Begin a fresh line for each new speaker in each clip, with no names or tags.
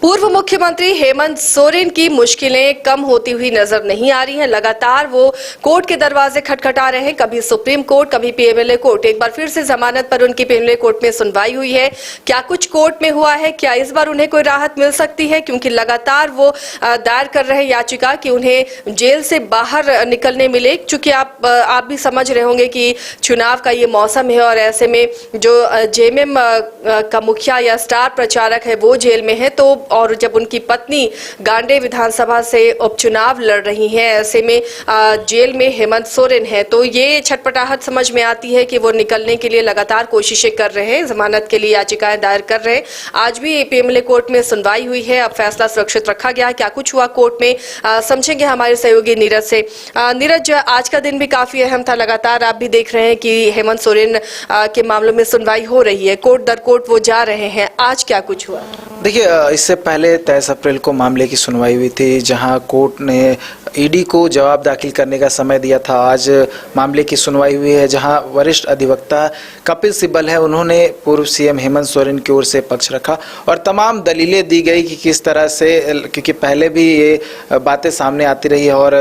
पूर्व मुख्यमंत्री हेमंत सोरेन की मुश्किलें कम होती हुई नजर नहीं आ रही हैं। लगातार वो कोर्ट के दरवाजे खटखटा रहे हैं, कभी सुप्रीम कोर्ट, कभी पीएमएलए कोर्ट। एक बार फिर से जमानत पर उनकी पीएमएलए कोर्ट में सुनवाई हुई है। क्या कुछ कोर्ट में हुआ है? क्या इस बार उन्हें कोई राहत मिल सकती है? क्योंकि लगातार वो दायर कर रहे हैं याचिका कि उन्हें जेल से बाहर निकलने मिले। चूंकि आप भी समझ रहे होंगे कि चुनाव का ये मौसम है और ऐसे में जो जेएमएम का मुखिया या स्टार प्रचारक है वो जेल में है, तो और जब उनकी पत्नी गांडे विधानसभा से उपचुनाव लड़ रही हैं, ऐसे में जेल में हेमंत सोरेन है, तो ये छटपटाहट समझ में आती है कि वो निकलने के लिए लगातार कोशिशें कर रहे हैं, जमानत के लिए याचिकाएं दायर कर रहे हैं। आज भी पीएमएलए कोर्ट में सुनवाई हुई है, अब फैसला सुरक्षित रखा गया। क्या कुछ हुआ कोर्ट में समझेंगे हमारे सहयोगी नीरज से। नीरज, आज का दिन भी काफी अहम था। लगातार आप भी देख रहे हैं कि हेमंत सोरेन के मामलों में सुनवाई हो रही है, कोर्ट दर कोर्ट वो जा रहे हैं। आज क्या कुछ हुआ?
देखिए, इससे पहले 23 अप्रैल को मामले की सुनवाई हुई थी, जहां कोर्ट ने ईडी को जवाब दाखिल करने का समय दिया था। आज मामले की सुनवाई हुई है, जहां वरिष्ठ अधिवक्ता कपिल सिब्बल है, उन्होंने पूर्व सीएम हेमंत सोरेन की ओर से पक्ष रखा और तमाम दलीलें दी गई कि किस तरह से, क्योंकि पहले भी ये बातें सामने आती रही है और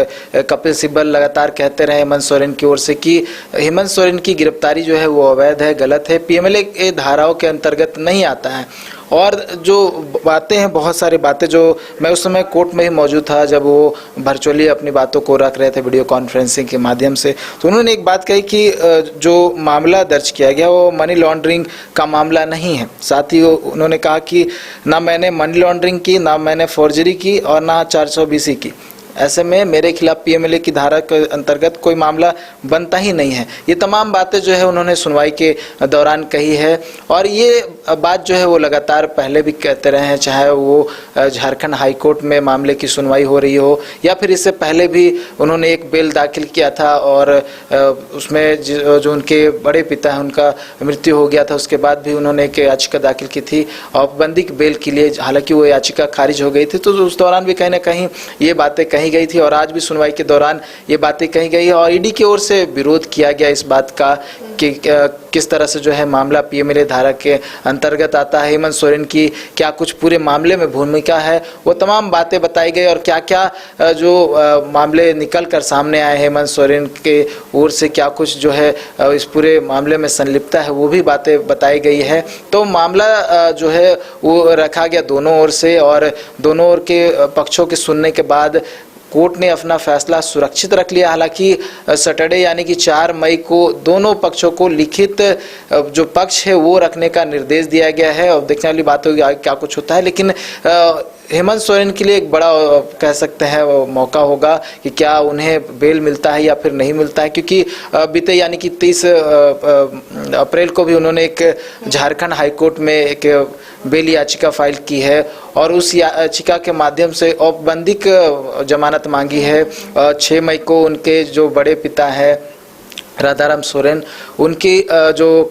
कपिल सिब्बल लगातार कहते रहे हेमंत सोरेन की ओर से कि हेमंत सोरेन की गिरफ्तारी जो है वो अवैध है, गलत है, पीएमएलए धाराओं के अंतर्गत नहीं आता है। और जो बातें हैं, बहुत सारी बातें, जो मैं उस समय कोर्ट में ही मौजूद था जब वो वर्चुअली अपनी बातों को रख रहे थे वीडियो कॉन्फ्रेंसिंग के माध्यम से, तो उन्होंने एक बात कही कि जो मामला दर्ज किया गया वो मनी लॉन्ड्रिंग का मामला नहीं है। साथ ही उन्होंने कहा कि ना मैंने मनी लॉन्ड्रिंग की, ना मैंने फोर्जरी की और ना 420 की। ऐसे में मेरे खिलाफ पीएमएलए की धारा के अंतर्गत कोई मामला बनता ही नहीं है। ये तमाम बातें जो है उन्होंने सुनवाई के दौरान कही है और ये बात जो है वो लगातार पहले भी कहते रहे हैं, चाहे वो झारखंड हाई कोर्ट में मामले की सुनवाई हो रही हो या फिर इससे पहले भी उन्होंने एक बिल दाखिल किया था और उसमें जो उनके बड़े पिता हैं उनका मृत्यु हो गया था, उसके बाद भी उन्होंने एक याचिका दाखिल की थी औपबंधिक बेल के लिए। हालांकि वो याचिका खारिज हो गई थी, तो उस दौरान भी कहीं ना कहीं ये बातें कही गई थी और आज भी सुनवाई के दौरान ये बातें कही गई है और ईडी की ओर से विरोध किया गया इस बात का कि किस तरह से जो है मामला पीएमएलए धारा के अंतर्गत आता है, हेमंत सोरेन की क्या कुछ पूरे मामले में भूमिका है, वो तमाम बातें बताई गई और क्या क्या जो मामले निकल कर सामने आए हेमंत सोरेन के ओर से, क्या कुछ जो है इस पूरे मामले में संलिप्तता है, वो भी बातें बताई गई है। तो मामला जो है वो रखा गया दोनों ओर से और दोनों ओर के पक्षों के सुनने के बाद कोर्ट ने अपना फैसला सुरक्षित रख लिया। हालांकि सैटरडे यानी कि 4 मई को दोनों पक्षों को लिखित जो पक्ष है वो रखने का निर्देश दिया गया है और देखने वाली बात होगी आगे क्या कुछ होता है। लेकिन हेमंत सोरेन के लिए एक बड़ा कह सकते हैं मौका होगा कि क्या उन्हें बेल मिलता है या फिर नहीं मिलता है, क्योंकि बीते यानी कि 30 अप्रैल को भी उन्होंने एक झारखंड हाई कोर्ट में एक बेल याचिका फाइल की है और उस याचिका के माध्यम से औपबंधिक जमानत मांगी है। 6 मई को उनके जो बड़े पिता हैं राधाराम सोरेन, उनकी जो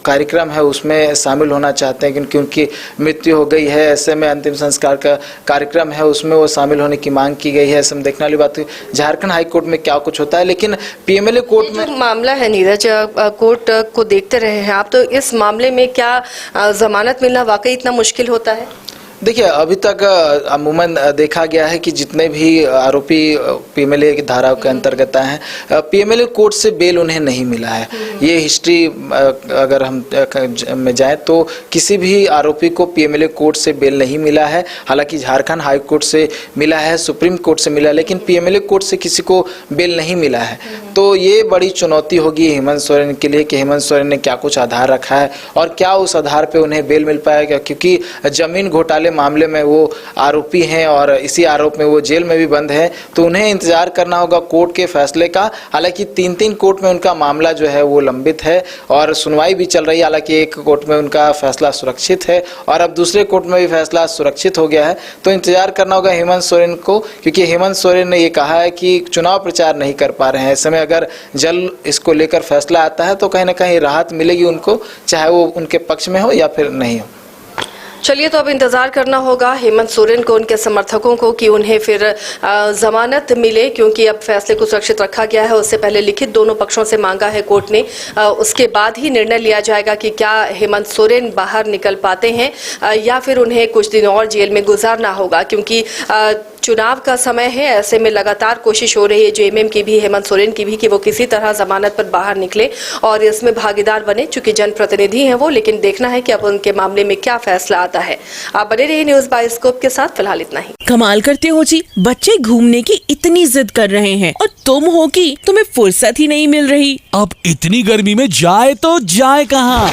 कार्यक्रम है उसमें शामिल होना चाहते हैं क्योंकि उनकी मृत्यु हो गई है। ऐसे में अंतिम संस्कार का कार्यक्रम है उसमें वो शामिल होने की मांग की गई है। ऐसे में देखने वाली बात है झारखंड हाई कोर्ट में क्या कुछ होता है। लेकिन पीएमएलए कोर्ट में
मामला है नीरज, कोर्ट को देखते रहे हैं आप, तो इस मामले में क्या जमानत मिलना वाकई इतना मुश्किल होता है?
देखिए, अभी तक अमूमन देखा गया है कि जितने भी आरोपी पीएमएलए की धारा के अंतर्गत आए हैं, पीएमएलए कोर्ट से बेल उन्हें नहीं मिला है। ये हिस्ट्री अगर हम में जाए तो किसी भी आरोपी को पीएमएलए कोर्ट से बेल नहीं मिला है। हालांकि झारखंड हाई कोर्ट से मिला है, सुप्रीम कोर्ट से मिला है, लेकिन पीएमएलए कोर्ट से किसी को बेल नहीं मिला है। तो ये बड़ी चुनौती होगी हेमंत सोरेन के लिए कि हेमंत सोरेन ने क्या कुछ आधार रखा है और क्या उस आधार पर उन्हें बेल मिल पाएगा, क्योंकि जमीन घोटाले मामले में वो आरोपी हैं और इसी आरोप में वो जेल में भी बंद है। तो उन्हें इंतजार करना होगा कोर्ट के फैसले का। हालांकि 3 कोर्ट में उनका मामला जो है वो लंबित है और सुनवाई भी चल रही है। हालांकि एक कोर्ट में उनका फैसला सुरक्षित है और अब दूसरे कोर्ट में भी फैसला सुरक्षित हो गया है। तो इंतजार करना होगा हेमंत सोरेन को, क्योंकि हेमंत सोरेन ने ये कहा है कि चुनाव प्रचार नहीं कर पा रहे हैं। इस समय अगर जल्द इसको लेकर फैसला आता है तो कहीं ना कहीं राहत मिलेगी उनको, चाहे वो उनके पक्ष में हो या फिर नहीं हो।
चलिए, तो अब इंतजार करना होगा हेमंत सोरेन को, उनके समर्थकों को, कि उन्हें फिर जमानत मिले, क्योंकि अब फैसले को सुरक्षित रखा गया है। उससे पहले लिखित दोनों पक्षों से मांगा है कोर्ट ने। उसके बाद ही निर्णय लिया जाएगा कि क्या हेमंत सोरेन बाहर निकल पाते हैं या फिर उन्हें कुछ दिन और जेल में गुजारना होगा, क्योंकि चुनाव का समय है। ऐसे में लगातार कोशिश हो रही है जेएमएम की भी, हेमंत सोरेन की भी, कि वो किसी तरह जमानत पर बाहर निकले और इसमें भागीदार बने, चूंकि जनप्रतिनिधि हैं वो। लेकिन देखना है कि अब उनके मामले में क्या फैसला आता है। आप बने रहिए न्यूज बायोस्कोप के साथ। फिलहाल इतना ही।
कमाल करते हो जी, बच्चे घूमने की इतनी जिद कर रहे हैं और तुम हो कि तुम्हें फुर्सत ही नहीं मिल रही।
अब इतनी गर्मी में जाए तो जाए कहाँ?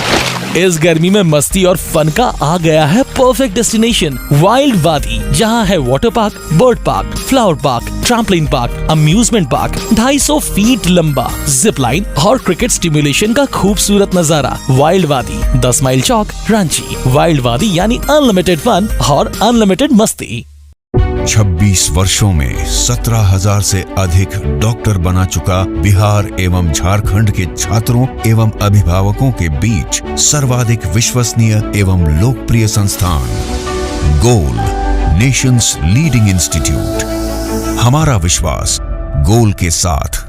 इस गर्मी में मस्ती और फन का आ गया है परफेक्ट डेस्टिनेशन, वाइल्ड वादी, जहाँ है water park, bird park, flower park, trampoline park, amusement park, 250 feet लंबा, जिप लाइन और क्रिकेट स्टिमुलेशन का खूबसूरत नजारा। वाइल्ड वादी, 10 माइल चौक, रांची। वाइल्ड वादी यानी अनलिमिटेड फन और अनलिमिटेड मस्ती।
26 वर्षों में 17,000 से अधिक डॉक्टर बना चुका बिहार एवं झारखंड के छात्रों एवं अभिभावकों के बीच सर्वाधिक विश्वसनीय एवं लोकप्रिय संस्थान गोल, नेशंस लीडिंग इंस्टीट्यूट। हमारा विश्वास गोल के साथ।